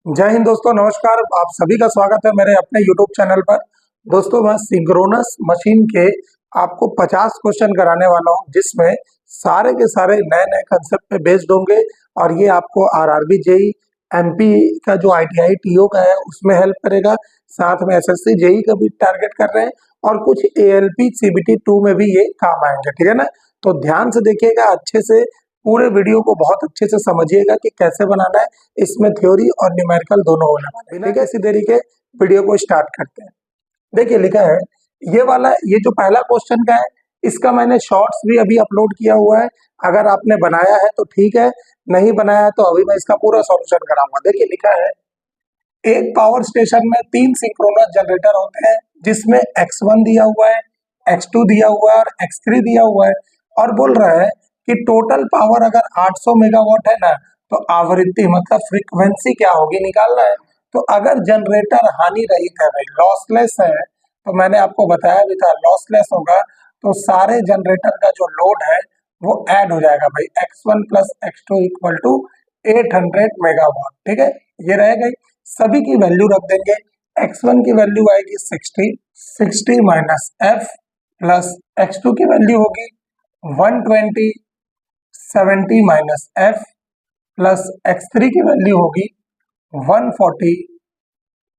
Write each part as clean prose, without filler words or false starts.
जय हिंद दोस्तों, नमस्कार। आप सभी का स्वागत है मेरे अपने YouTube चैनल पर। दोस्तों, मैं सिंक्रोनस मशीन के आपको 50 क्वेश्चन कराने वाला हूं, जिसमें सारे के सारे नए नए कंसेप्ट पे बेस्ड होंगे और ये आपको आरआरबी जेई एमपी का जो आईटीआई टीओ का है उसमें हेल्प करेगा। साथ में एसएससी जेई का भी टारगेट कर रहे हैं और कुछ एएलपी सीबीटी 2 में भी ये काम आएंगे। ठीक है ना? तो ध्यान से देखिएगा, अच्छे से पूरे वीडियो को बहुत अच्छे से समझिएगा कि कैसे बनाना है। इसमें थ्योरी और न्यूमेरिकल दोनों होने वाले हैं। ठीक है, इसी देरी के वीडियो को स्टार्ट करते हैं। देखिए, लिखा है ये वाला, ये जो पहला क्वेश्चन का है, इसका मैंने शॉर्ट्स भी अभी अपलोड किया हुआ है। अगर आपने बनाया है तो ठीक है, नहीं बनाया है तो अभी मैं इसका पूरा सॉल्यूशन कराऊंगा। देखिए, लिखा है एक पावर स्टेशन में 3 सिंक्रोनस जनरेटर होते हैं, जिसमें x1 दिया हुआ है, x2 दिया हुआ है और x3 दिया हुआ है। और बोल रहा है कि टोटल पावर अगर 800 मेगावाट है ना, तो आवृत्ति मतलब फ्रीक्वेंसी क्या होगी निकालना है। तो अगर जनरेटर हानि रहित है भाई, लॉसलेस है, तो मैंने आपको बताया भी था लॉसलेस होगा तो सारे जनरेटर का जो लोड है वो ऐड हो जाएगा भाई। x1 plus x2 equal to 800 megawatt. ठीक है, ये रहेगा। सभी की वैल्यू रख देंगे। x1 की वैल्यू आएगी 60 माइनस f प्लस x2 की वैल्यू होगी 120 70 माइनस f प्लस x3 की वैल्यू होगी 140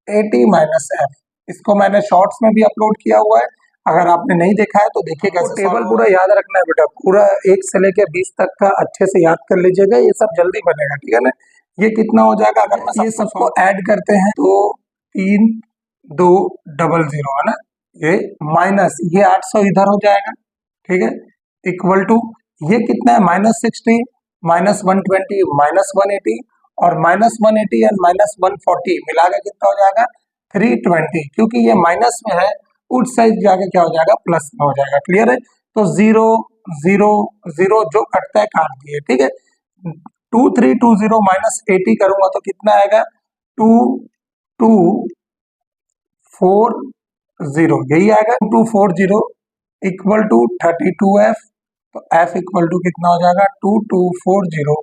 80 माइनस f। इसको मैंने शॉर्ट्स में भी अपलोड किया हुआ है, अगर आपने नहीं देखा है तो देखिएगा। टेबल पूरा याद रखना है बेटा, पूरा 1 से लेकर 20 तक का अच्छे से याद कर लीजिएगा, ये सब जल्दी बनेगा। ठीक है ना? ये कितना हो जाएगा अगर मैं ये सबको ऐड करते हैं तो 3 2 0 0 है ना, ये माइनस ये 800 इधर हो जाएगा। ठीक है, इक्वल टू ये कितना है माइनस 60 माइनस 120 माइनस 180 और माइनस 180 एंड माइनस 140 मिला के कितना हो जाएगा 320। क्योंकि ये माइनस में है, उस साइड जाके क्या हो जाएगा प्लस में हो जाएगा। क्लियर है? तो 0 0 0 जो कटता है काट दिए। ठीक है, 2320 माइनस 80 करूंगा तो कितना आएगा 2240, यही आएगा 2240 इक्वल टू 32f। तो f इक्वल टू कितना हो जाएगा 2240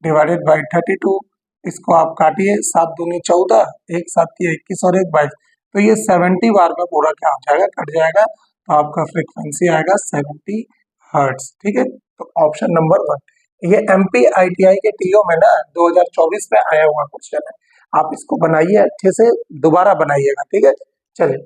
डिवाइडेड बाई 32। इसको आप काटिए, 7 दूनी 14, 1 7 21 और 1 22। तो ये 70 बार में पूरा क्या हो जाएगा कट जाएगा, तो आपका फ्रीक्वेंसी आएगा 70 हर्ट्ज। ठीक है, तो ऑप्शन नंबर 1 ये एमपी आईटीआई के टीओ में ना 2024 में आया हुआ क्वेश्चन है। आप इसको बनाइए, अच्छे से दोबारा बनाइएगा। ठीक है, चलिए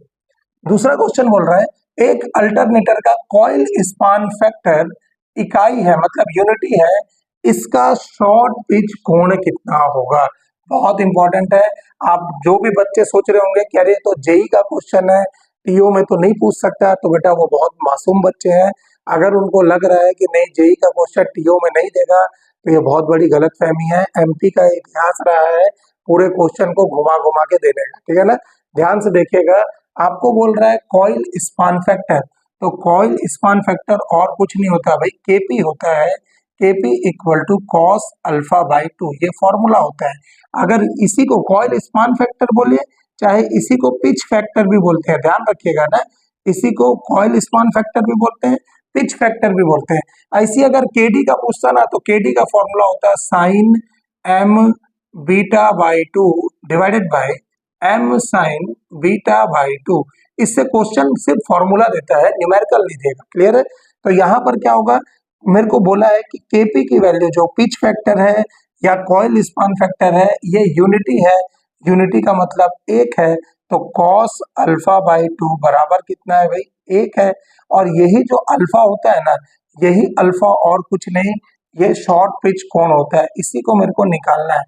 दूसरा क्वेश्चन बोल रहा है एक अल्टरनेटर का कॉइल स्पान फैक्टर इकाई है, मतलब यूनिटी है, इसका शॉर्ट पिच कोण कितना होगा। बहुत इंपॉर्टेंट है। आप जो भी बच्चे सोच रहे होंगे कि अरे तो जेई का क्वेश्चन है, टीओ में तो नहीं पूछ सकता, तो बेटा वो बहुत मासूम बच्चे हैं। अगर उनको लग रहा है कि नहीं जेई का क्वेश्चन टीओ में नहीं देगा, तो ये बहुत बड़ी गलतफहमी है। एमपी का इतिहास रहा है पूरे क्वेश्चन को घुमा घुमा के देने का। ठीक है ना? ध्यान से देखिएगा, आपको बोल रहा है कॉइल स्पान फैक्टर, तो कॉइल स्पान फैक्टर और कुछ नहीं होता भाई, केपी होता है। KP equal to cos alpha by 2, ये फॉर्मूला होता है। अगर इसी को कॉइल स्पान फैक्टर बोलिए, चाहे इसी को पिच फैक्टर भी बोलते हैं, ध्यान रखिएगा ना, इसी को कॉइल स्पान फैक्टर भी बोलते हैं, पिच फैक्टर भी बोलते हैं। ऐसी अगर केडी का पूछता ना, तो केडी का फॉर्मूला होता है sine m beta by 2 divided by m sine beta by 2। इससे क्वेश्चन सिर्फ फॉर्मूला देता है, न्यूमेरिकल नहीं देगा। क्लियर है? तो यहाँ पर क्या होगा, मेरे को बोला है कि केपी की वैल्यू जो पिच फैक्टर है या कॉइल स्पान फैक्टर है, ये यूनिटी है। यूनिटी का मतलब एक है, तो कॉस अल्फा बाई 2 बराबर कितना है भाई, एक है। और यही जो अल्फा होता है ना, यही अल्फा और कुछ नहीं, ये शॉर्ट पिच कोण होता है। इसी को मेरे को निकालना है,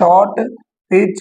शॉर्ट पिच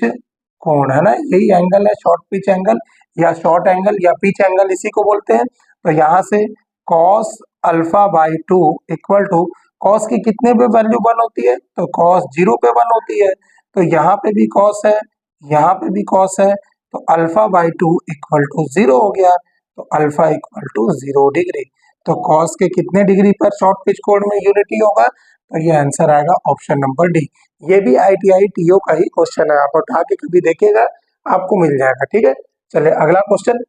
कोण है ना, यही एंगल है शॉर्ट पिच एंगल या शॉर्ट एंगल या पिच एंगल, इसी को बोलते हैं। तो यहाँ से cos alpha by 2 equal to cos की कितने पे वैल्यू 1 होती है, तो कॉस 0 पे 1 होती है। तो यहाँ पे भी कॉस है, यहाँ पे भी कॉस है, तो अल्फा बाई 2 इक्वल टू 0 हो गया। तो अल्फा इक्वल टू 0 डिग्री। तो कॉस के कितने डिग्री पर शॉर्ट पिच कोण में यूनिटी होगा, तो ये आंसर आएगा ऑप्शन नंबर डी। ये भी आईटीआई टीओ का ही क्वेश्चन है, आप उठा के कभी देखिएगा, आपको मिल जाएगा। ठीक है, चलिए अगला क्वेश्चन।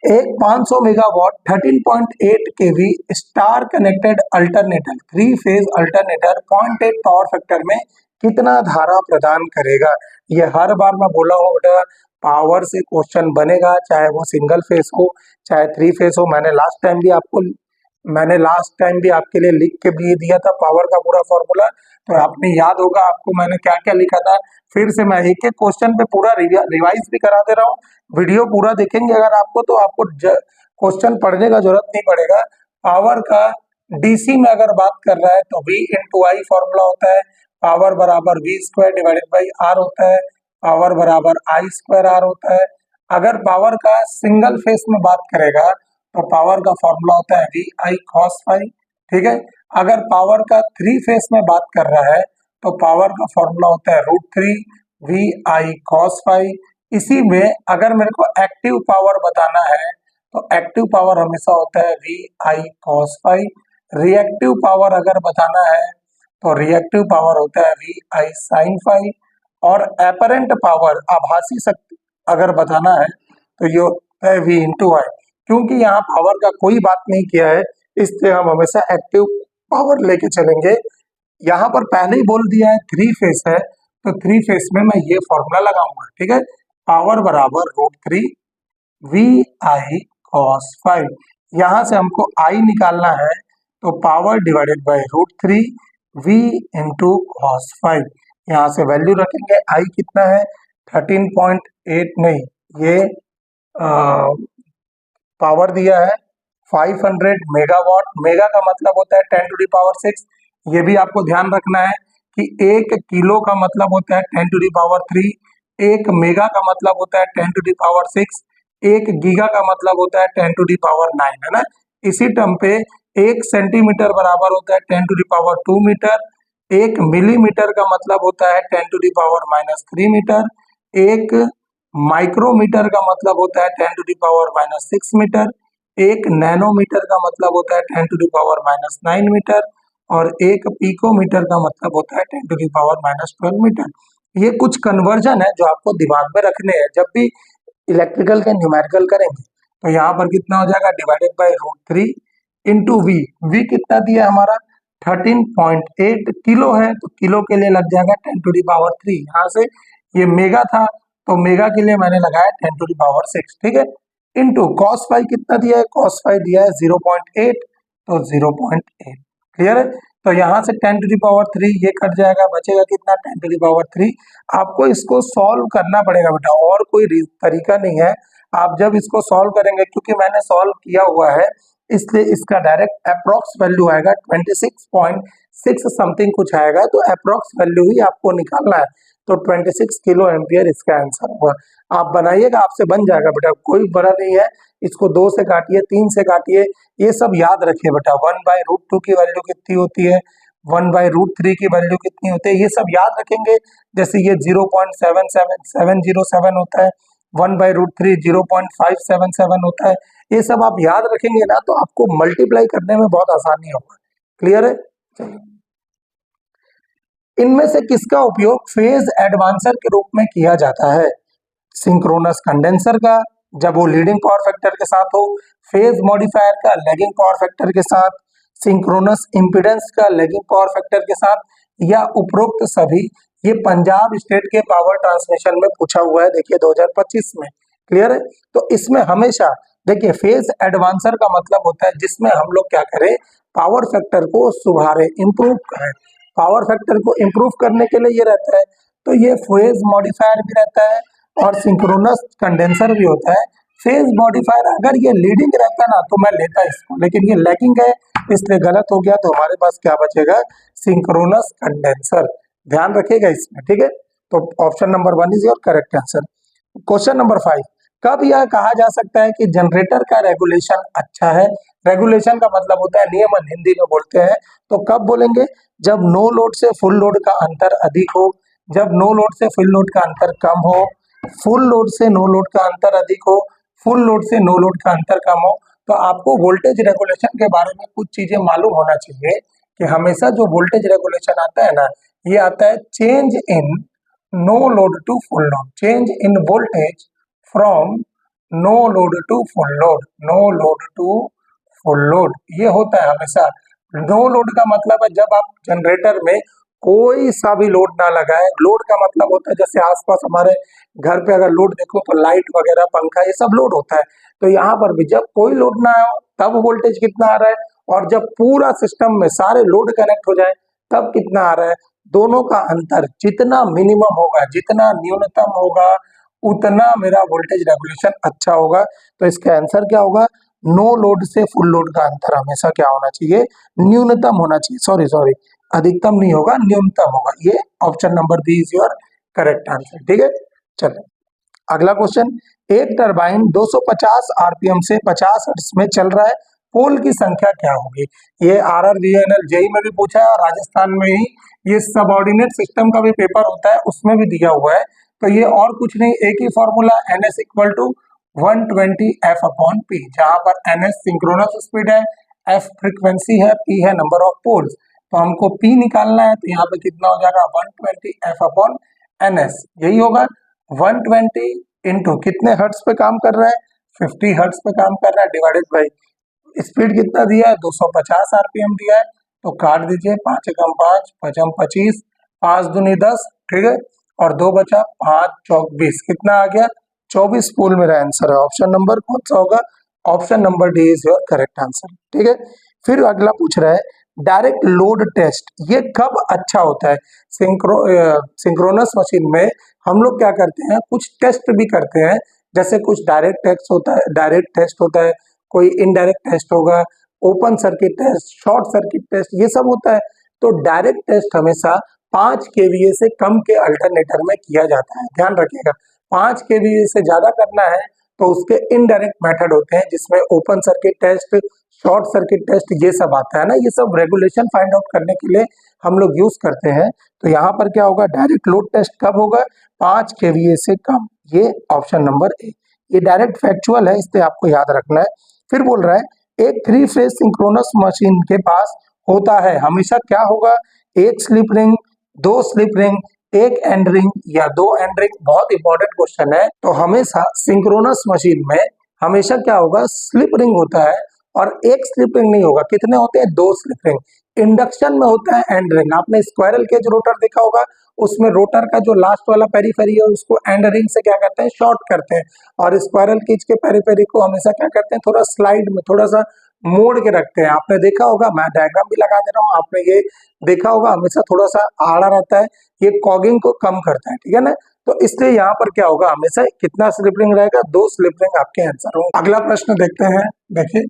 एक 500 megawatt 13.8 kV star connected alternator 3 phase alternator 0.8 power factor में कितना धारा प्रदान करेगा। ये हर बार मैं बोला हूँ बेटा, पावर से क्वेश्चन बनेगा, चाहे वो सिंगल फेस हो चाहे थ्री फेस हो। मैंने लास्ट टाइम भी आपके लिए लिख के भी दिया था पावर का पूरा फॉर्मूला, तो आपने याद होगा आपको मैंने क्या क्या लिखा था। फिर से मैं एक एक क्वेश्चन पे पूरा रिवाइज भी करा दे रहा हूँ। वीडियो पूरा देखेंगे अगर आपको, तो आपको क्वेश्चन पढ़ने का जरूरत नहीं पड़ेगा। पावर का डीसी में अगर बात कर रहा है तो V इंटू आई फॉर्मूला होता है, पावर बराबर V square divided by R होता है, पावर बराबर आई स्क्वायर आर होता है। अगर पावर का सिंगल फेस में बात करेगा तो पावर का फॉर्मूला होता है वी आई कॉस फाई, ठीक है। अगर पावर का थ्री फेस में बात कर रहा है तो पावर का फॉर्मूला होता है √3 वी आई कॉस फाई। इसी में अगर मेरे को एक्टिव पावर बताना है तो एक्टिव पावर हमेशा होता है V I cos phi. Reactive power अगर बताना है तो रिएक्टिव पावर होता है वी आई साइन फाई। और एपरेंट पावर आभासी शक्ति अगर बताना है तो ये होता है वी इंटू आई। क्योंकि यहाँ पावर का कोई बात नहीं किया है, इसलिए हम हमेशा एक्टिव पावर लेके चलेंगे। यहाँ पर पहले ही बोल दिया है थ्री फेस है, तो थ्री फेस में मैं ये फॉर्मूला लगाऊंगा, ठीक है। पावर बराबर √3 वी आई कॉस फाइव। यहाँ से हमको आई निकालना है, तो power divided by √3 V into cos phi. यहाँ से वैल्यू रखेंगे, आई कितना है 13.8, नहीं ये पावर दिया है 500 मेगावाट। मेगा का मतलब होता है 10⁶। ये भी आपको ध्यान रखना है कि 1 किलो का मतलब होता है 10⁻3, 1 मेगा का मतलब होता है 10⁶, 1 गीगा का मतलब होता है 10⁹, है ना। इसी टर्म पे 1 सेंटीमीटर बराबर होता है 10⁻2 मीटर, 1 मिलीमीटर का मतलब होता है 10⁻³ मीटर, 1 माइक्रोमीटर का मतलब होता है 10⁻6 मीटर, 1 नैनोमीटर का मतलब होता है 10⁻9 मीटर, और 1 पिकोमीटर का मतलब होता है 10⁻12 मीटर। ये कुछ कन्वर्जन है जो आपको दिमाग में रखने हैं जब भी इलेक्ट्रिकल के न्यूमेरिकल करेंगे। तो यहाँ पर कितना हो जाएगा, divided by √3 into V. V कितना दिया हमारा 13.8 किलो है, तो किलो के लिए लग जाएगा 10⁻3। यहाँ से ये मेगा था तो मेगा के लिए मैंने लगाया 10⁻6, ठीक है। इंटू कॉस फाई कितना दिया है, कॉस फाई दिया है 0.8, तो 0.8 क्लियर है। तो यहाँ से 10⁻3 ये कट जाएगा, बचेगा कितना 10⁻3। आपको इसको सॉल्व करना पड़ेगा बेटा, और कोई तरीका नहीं है। आप जब इसको सॉल्व करेंगे, क्योंकि मैंने सॉल्व किया हुआ है इसलिए इसका डायरेक्ट अप्रोक्स वैल्यू आएगा 26.6 समथिंग कुछ आएगा, तो अप्रोक्स वैल्यू ही आपको निकालना है। तो 26 किलो एम्पियर इसका आंसर होगा। आप बनाइएगा, आपसे बन जाएगा बेटा, कोई बड़ा नहीं है। इसको 2 से काटिए, 3 से काटिए, ये सब याद रखिए बेटा। 1/√2 की वैल्यू कितनी होती है, 1/√3 की वैल्यू कितनी होती है, ये सब याद रखेंगे। जैसे ये 0.77707 होता है, 1/√3 0.577 होता है। ये सब आप याद रखेंगे ना, तो आपको मल्टीप्लाई करने में बहुत आसानी होगा। क्लियर है। इनमें से किसका उपयोग फेज एडवांसर के रूप में किया जाता है, सिंक्रोनस कंडेंसर का जब वो लीडिंग पावर फैक्टर के साथ हो, फेज मॉडिफायर का लैगिंग पावर फैक्टर के साथ, सिंक्रोनस इंपीडेंस का लैगिंग पावर फैक्टर के साथ, या उपरोक्त सभी। ये पंजाब स्टेट के पावर ट्रांसमिशन में पूछा हुआ है, देखिए 2025 में। क्लियर है। तो इसमें हमेशा देखिए फेज एडवांसर का मतलब होता है जिसमें हम लोग क्या करें, पावर फैक्टर को सुधारे, इंप्रूव करें। पावर फैक्टर को इंप्रूव करने के लिए ये रहता है, तो ये फेज मॉडिफायर भी रहता है और सिंक्रोनस कंडेंसर भी होता है। फेज मॉडिफायर अगर ये लीडिंग रहता ना तो मैं लेता इसको, लेकिन ये लैगिंग है इसलिए गलत हो गया। तो हमारे पास क्या बचेगा, सिंक्रोनस कंडेंसर। ध्यान रखिएगा इसमें, ठीक है। तो option number 1 is your correct answer. Question number 5, कब यह कहा जा सकता है कि जनरेटर का रेगुलेशन अच्छा है। रेगुलेशन का मतलब होता है नियमन, हिंदी में बोलते हैं। तो कब बोलेंगे, जब नो लोड से फुल लोड का अंतर अधिक हो, जब नो लोड से फुल लोड का अंतर कम हो, फुल लोड से नो लोड का अंतर अधिक हो, फुल लोड से नो लोड का अंतर कम हो। तो आपको वोल्टेज रेगुलेशन के बारे में कुछ चीजें मालूम होना चाहिए कि हमेशा जो वोल्टेज रेगुलेशन आता है ना, ये आता है change in no load to full load, change in voltage from no load to full load, no load to full load, ये होता है हमेशा। नो लोड का मतलब है जब आप जनरेटर में कोई सा भी लोड ना लगाए। लोड का मतलब होता है जैसे आसपास हमारे घर पे अगर लोड देखो तो लाइट वगैरह पंखा ये सब लोड होता है, तो यहाँ पर भी जब कोई लोड ना आए तब वोल्टेज कितना आ रहा है, और जब पूरा सिस्टम में सारे लोड कनेक्ट हो जाए तब कितना आ रहा है। दोनों का अंतर जितना मिनिमम होगा, जितना न्यूनतम होगा, उतना मेरा वोल्टेज रेगुलेशन अच्छा होगा। तो इसका आंसर क्या होगा, नो लोड से फुल लोड का अंतर हमेशा क्या होना चाहिए, न्यूनतम होना चाहिए। सॉरी सॉरी, अधिकतम नहीं होगा, न्यूनतम होगा। ये option number B is your correct answer. ठीक है, चलो अगला क्वेश्चन। एक टरबाइन 250 आरपीएम से 50 हर्ट्ज में चल रहा है, पोल की संख्या क्या होगी। ये आरआरबीएनएल जेई में भी पूछा है, और राजस्थान में ही ये सबऑर्डिनेट सिस्टम का भी पेपर होता है उसमें भी दिया हुआ है। तो ये और कुछ नहीं, एक ही formula NS equal to 120 F upon P, जहां पर NS सिंक्रोनस स्पीड है, F फ्रीक्वेंसी है, P है नंबर ऑफ पोल्स। तो हमको P निकालना है, तो यहाँ पे कितना हो जाएगा 120 F अपॉन NS, यही होगा 120 इंटू कितने हर्ट्ज पे काम कर रहा है, 50 हर्ट्ज पे काम कर रहा है, डिवाइडेड बाई स्पीड कितना दिया है 250 आरपीएम दिया है। तो काट दीजिए, 5 एकम 5, 5 हम 25, 5 दूनी 10, ठीक है, और 2 बचा, 5 चौक 20, कितना आ गया 24 पोल मेरा आंसर है। ऑप्शन नंबर कौन सा होगा, option number D is your correct answer. ठीक है, फिर अगला पूछ रहा है डायरेक्ट लोड टेस्ट, ये कब अच्छा होता है। सिंक्रोनस मशीन में हम लोग क्या करते हैं, कुछ टेस्ट भी करते हैं, जैसे कुछ डायरेक्ट टेस्ट होता है, डायरेक्ट टेस्ट होता है, कोई इनडायरेक्ट टेस्ट होगा, open circuit test, short circuit test, ये सब होता है। तो डायरेक्ट टेस्ट हमेशा 5 केवीए से कम के अल्टरनेटर में किया जाता है, ध्यान रखिएगा। 5 केवीए से ज्यादा करना है तो उसके इनडायरेक्ट मेथड होते हैं, जिसमें open circuit test, short circuit test ये सब आता है ना, ये सब रेगुलेशन फाइंड आउट करने के लिए हम लोग यूज करते हैं। तो यहाँ पर क्या होगा, डायरेक्ट लोड टेस्ट कब होगा, 5 केवीए से कम, ये ऑप्शन नंबर ए। ये डायरेक्ट फैक्चुअल है, इससे आपको याद रखना है। फिर बोल रहा है एक 3 फेज सिंक्रोनस मशीन के पास होता है हमेशा क्या होगा, एक स्लिप रिंग, 2 स्लिप रिंग, एक एंड रिंग या 2 एंड रिंग। बहुत इंपॉर्टेंट क्वेश्चन है। तो हमेशा सिंक्रोनस मशीन में हमेशा क्या होगा, स्लिप रिंग होता है, और एक स्लिप रिंग नहीं होगा, कितने होते हैं 2 स्लिप रिंग। इंडक्शन में होता है एंड रिंग, आपने स्क्वायरल केज रोटर देखा होगा, उसमें रोटर का जो लास्ट वाला पेरीफेरी है उसको एंड रिंग से क्या करते हैं, शॉर्ट करते हैं, और स्क्वायरल केज के पेरीफेरी को हमेशा क्या करते हैं, थोड़ा स्लाइड में थोड़ा सा मोड़ के रखते हैं। आपने देखा होगा, मैं डायग्राम भी लगा दे रहा हूँ, आपने ये देखा होगा, हमेशा थोड़ा सा आड़ा रहता है, ये कॉगिंग को कम करता है, ठीक है ना। तो इसलिए यहाँ पर क्या होगा, हमेशा कितना स्लिप रिंग रहेगा, 2 स्लिप रिंग आपके आंसर होंगे। अगला प्रश्न देखते हैं, देखिए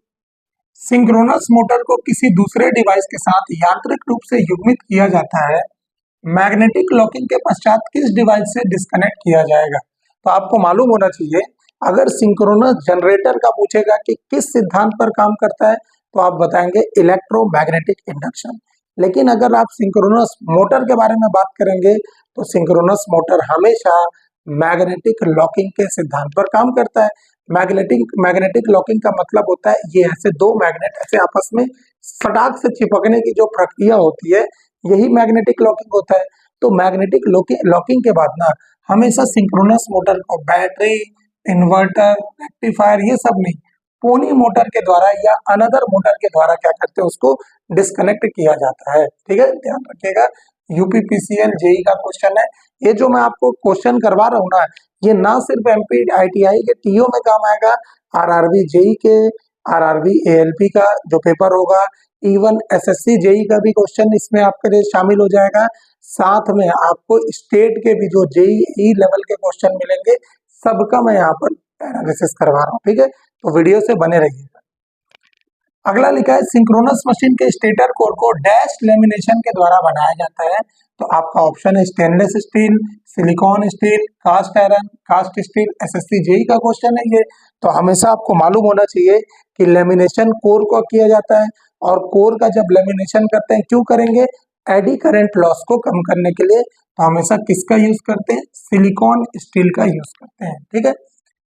सिंक्रोनस मोटर को किसी दूसरे डिवाइस के साथ यांत्रिक रूप से युग्मित किया जाता है, मैग्नेटिक लॉकिंग के पश्चात किस डिवाइस से डिस्कनेक्ट किया जाएगा। तो आपको मालूम होना चाहिए, अगर सिंक्रोनस जनरेटर का पूछेगा कि किस सिद्धांत पर काम करता है, तो आप बताएंगे इलेक्ट्रोमैग्नेटिक इंडक्शन। लेकिन अगर आप सिंक्रोनस मोटर के बारे में बात करेंगे तो सिंक्रोनस मोटर हमेशा मैग्नेटिक लॉकिंग के सिद्धांत पर काम करता है। मैग्नेटिक लॉकिंग का मतलब होता है ये ऐसे 2 मैग्नेट ऐसे आपस में सटाक से चिपकने की जो प्रक्रिया होती है, यही मैग्नेटिक लॉकिंग होता है। तो मैग्नेटिक लॉकिंग के बाद ना हमेशा सिंक्रोनस मोटर को बैटरी, इन्वर्टर, रेक्टिफायर ये सब नहीं, पोनी मोटर के द्वारा या अनदर मोटर के द्वारा क्या करते हैं, उसको डिस्कनेक्ट किया जाता है। ठीक है, ध्यान रखिएगा, यूपीपीसीएल जेई का क्वेश्चन है। ये जो मैं आपको क्वेश्चन करवा रहा हूँ ना, ये ना सिर्फ एमपी आईटीआई के टीओ में काम आएगा, आरआरबी जेई के, आरआरबी एएलपी का जो पेपर होगा, इवन एसएससी जेई का भी क्वेश्चन इसमें आपके लिए शामिल हो जाएगा। साथ में आपको स्टेट के भी जो जेई लेवल के क्वेश्चन मिलेंगे, सबका मैं यहाँ पर एनालिसिस करवा रहा हूँ। ठीक है, तो वीडियो से बने रहिएगा। अगला लिखा है सिंक्रोनस मशीन के स्टेटर कोर को डैश लेमिनेशन के द्वारा बनाया जाता है। तो आपका ऑप्शन है stainless steel, silicon steel, cast iron, cast steel. SSC JE का क्वेश्चन है ये। तो हमेशा आपको मालूम होना चाहिए कि लेमिनेशन कोर को किया जाता है, और कोर का जब लेमिनेशन करते हैं क्यों करेंगे, एडी करंट लॉस को कम करने के लिए। तो हमेशा किसका यूज करते हैं, सिलिकॉन स्टील का यूज करते हैं। ठीक है,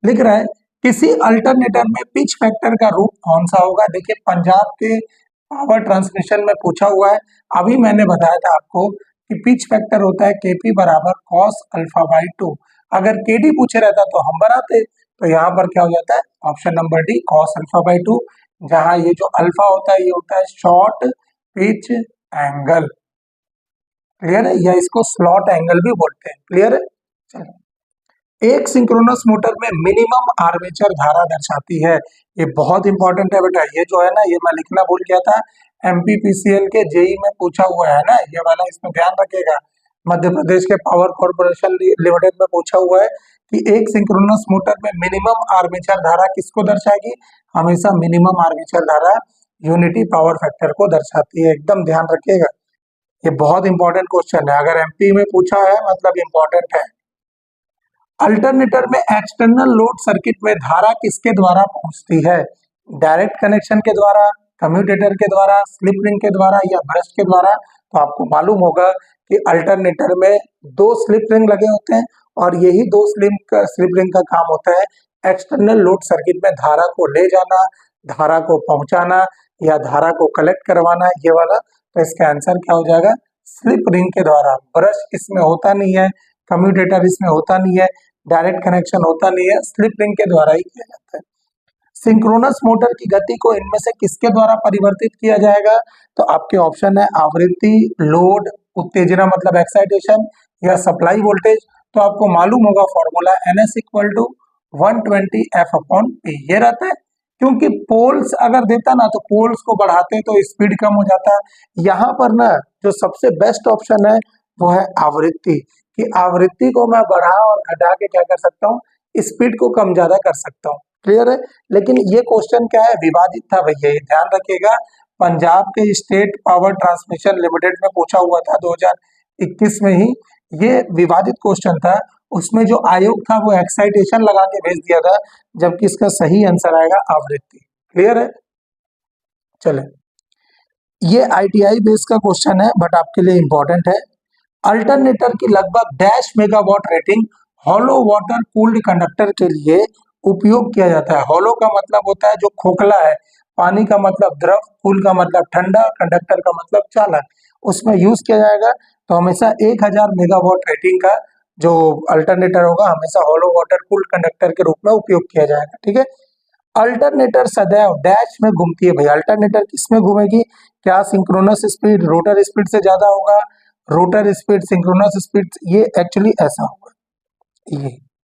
लिख रहा है किसी अल्टरनेटर में पिच फैक्टर का रूप कौन सा होगा। देखिए पंजाब के पावर ट्रांसमिशन में पूछा हुआ है। अभी मैंने बताया था आपको कि पिच फैक्टर होता है केपी बराबर कॉस अल्फा बाई 2। अगर केडी पूछे रहता तो हम बनाते, तो यहाँ पर क्या हो जाता है, option number D cos alpha by 2, जहां ये जो अल्फा होता है ये होता है शॉर्ट पिच एंगल। क्लियर है, या इसको स्लॉट एंगल भी बोलते हैं। क्लियर है, चलो। एक सिंक्रोनस मोटर में मिनिमम आर्मेचर धारा दर्शाती है। ये बहुत इंपॉर्टेंट है बेटा, ये जो है ना, ये मैं लिखना भूल गया था, एमपीपीसीएल के जेई में पूछा हुआ है ना ये वाला, इसमें ध्यान रखिएगा। मध्य प्रदेश के पावर कॉर्पोरेशन लिमिटेड में पूछा हुआ है कि एक सिंक्रोनस मोटर में मिनिमम आर्मेचर धारा किसको दर्शाएगी? हमेशा मिनिमम आर्मेचर धारा यूनिटी पावर फैक्टर को दर्शाती है, एकदम ध्यान रखिएगा। ये बहुत इंपॉर्टेंट क्वेश्चन है, अगर एमपी में पूछा है मतलब इंपॉर्टेंट है। अल्टरनेटर में एक्सटर्नल लोड सर्किट में धारा किसके द्वारा पहुंचती है? डायरेक्ट कनेक्शन के द्वारा, कम्यूटेटर के द्वारा, स्लिप रिंग के द्वारा या ब्रश के द्वारा? तो आपको मालूम होगा कि अल्टरनेटर में 2 स्लिप रिंग लगे होते हैं और यही 2 स्लिप रिंग का काम होता है एक्सटर्नल लोड सर्किट में धारा को ले जाना, धारा को पहुंचाना या धारा को कलेक्ट करवाना, ये वाला। तो इसका आंसर क्या हो जाएगा? स्लिप रिंग के द्वारा। ब्रश इसमें होता नहीं है, कम्यूटेटर इसमें होता नहीं है, डायरेक्ट कनेक्शन होता नहीं है, स्लिप रिंग के द्वारा ही किया जाता है। सिंक्रोनस मोटर की गति को इनमें से किसके द्वारा परिवर्तित किया जाएगा? तो आपके ऑप्शन है आवृत्ति, लोड, उत्तेजना मतलब एक्साइटेशन, या सप्लाई वोल्टेज। तो आपको मालूम होगा फॉर्मूला NS = 120 F/P, ये रहता है। क्योंकि पोल्स अगर देता ना तो पोल्स को बढ़ाते तो स्पीड कम हो जाता। यहाँ पर ना जो सबसे बेस्ट ऑप्शन है वो है आवृत्ति, कि आवृत्ति को मैं बढ़ा और घटा के क्या कर सकता हूँ? स्पीड को कम ज्यादा कर सकता हूँ। क्लियर है, लेकिन ये क्वेश्चन क्या है? विवादित था भैया, ये ध्यान रखिएगा। पंजाब के स्टेट पावर ट्रांसमिशन लिमिटेड में पूछा हुआ था 2021 में ही, ये विवादित क्वेश्चन था। उसमें जो आयोग था वो एक्साइटेशन लगा के भेज दिया था, जबकि इसका सही आंसर आएगा आवृत्ति। क्लियर है, चले। ये ITI बेस का क्वेश्चन है बट आपके लिए इंपॉर्टेंट है। अल्टरनेटर की लगभग 1 megawatt rating hollow water cooled conductor के लिए उपयोग किया जाता है। हॉलो का मतलब होता है जो खोखला है, पानी का मतलब द्रव, कूल का मतलब ठंडा, कंडक्टर का मतलब चालक, उसमें यूज किया जाएगा। तो हमेशा 1000 मेगावाट रेटिंग का जो अल्टरनेटर होगा हमेशा हॉलो वाटर कूल्ड कंडक्टर के रूप में उपयोग किया जाएगा। ठीक है, अल्टरनेटर सदैव डैश में घूमती है। भैया अल्टरनेटर किसमें घूमेगी? क्या सिंक्रोनस स्पीड रोटर स्पीड से ज्यादा होगा? रोटर स्पीड सिंक्रोनस स्पीड, ये एक्चुअली ऐसा होगा,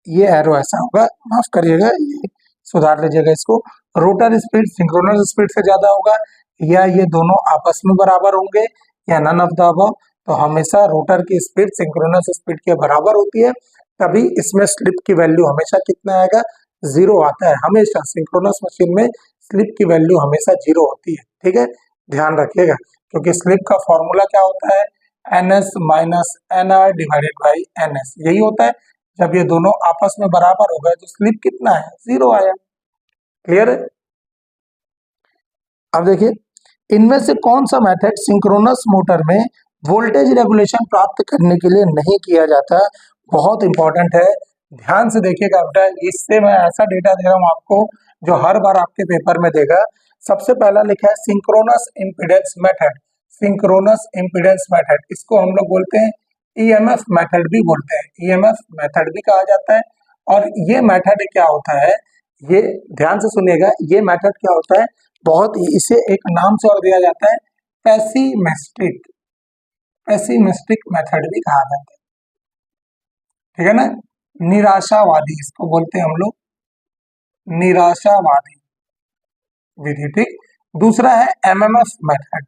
ये एरो ऐसा होगा, माफ करिएगा, ये सुधार लीजिएगा इसको। रोटर स्पीड सिंक्रोनस स्पीड से ज्यादा होगा, या ये दोनों आपस में बराबर होंगे, या नन ऑफ द अबव। तो हमेशा रोटर की स्पीड सिंक्रोनस स्पीड के बराबर होती है, तभी इसमें स्लिप की वैल्यू हमेशा कितना आएगा? 0 आता है। हमेशा सिंक्रोनस मशीन में स्लिप की वैल्यू हमेशा 0 होती है। ठीक है, ध्यान रखिएगा, क्योंकि स्लिप का फॉर्मूला क्या होता है? NS - NR / NS, यही होता है। जब ये दोनों आपस में बराबर हो गए तो स्लिप कितना है? 0 आया। क्लियर है, अब देखिए इनमें से कौन सा मेथड सिंक्रोनस मोटर में वोल्टेज रेगुलेशन प्राप्त करने के लिए नहीं किया जाता? बहुत इंपॉर्टेंट है, ध्यान से देखिएगा बेटा। इससे मैं ऐसा डेटा दे रहा हूं आपको जो हर बार आपके पेपर में देगा। सबसे पहला लिखा है synchronous impedance method. Synchronous impedance method, इसको हम लोग बोलते हैं EMF मेथड भी बोलते हैं, EMF मेथड भी कहा जाता है। और ये मेथड क्या होता है, ये ध्यान से सुनिएगा, ये मेथड क्या होता है? बहुत ही, इसे एक नाम से और दिया जाता है पेसिमिस्टिक, पेसिमिस्टिक मेथड भी कहा जाता है। ठीक है ना, निराशावादी इसको बोलते हैं हम लोग, निराशावादी विधि। ठीक, दूसरा है MMF मेथड।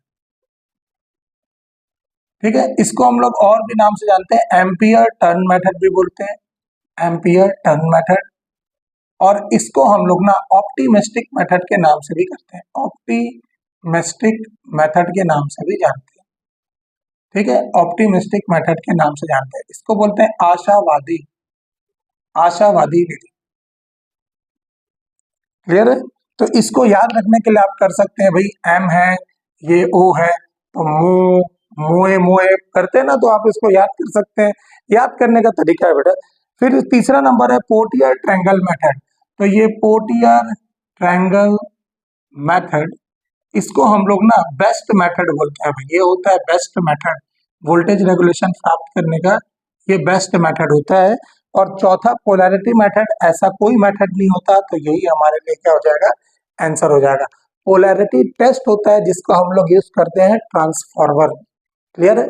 ठीक है, इसको हम लोग और भी नाम से जानते हैं, एम्पियर टर्न मेथड भी बोलते हैं, एम्पियर टर्न मेथड। और इसको हम लोग ना ऑप्टिमिस्टिक मेथड के नाम से भी करते हैं, ऑप्टिमिस्टिक मेथड के नाम से भी जानते हैं। ठीक है, ऑप्टिमिस्टिक मेथड के नाम से जानते हैं। इसको बोलते हैं आशावादी, आशावादी विधि। क्लियर है, तो इसको याद रखने के लिए आप कर सकते हैं भाई, M है, ये O है, तो मोए मोए करते हैं ना, तो आप इसको याद कर सकते हैं। याद करने का तरीका है बेटा। फिर तीसरा नंबर है पोर्टियर ट्रायंगल मेथड। तो ये पोर्टियर ट्रायंगल मेथड, इसको हम लोग ना बेस्ट मेथड बोलते हैं। ये होता है बेस्ट मेथड, वोल्टेज रेगुलेशन प्राप्त करने का ये बेस्ट मेथड होता है। और चौथा पोलैरिटी मेथड, ऐसा कोई मेथड नहीं होता, तो यही हमारे लिए क्या हो जाएगा? आंसर हो जाएगा। पोलैरिटी टेस्ट होता है जिसको हम लोग यूज करते हैं ट्रांसफार्मर। क्लियर है।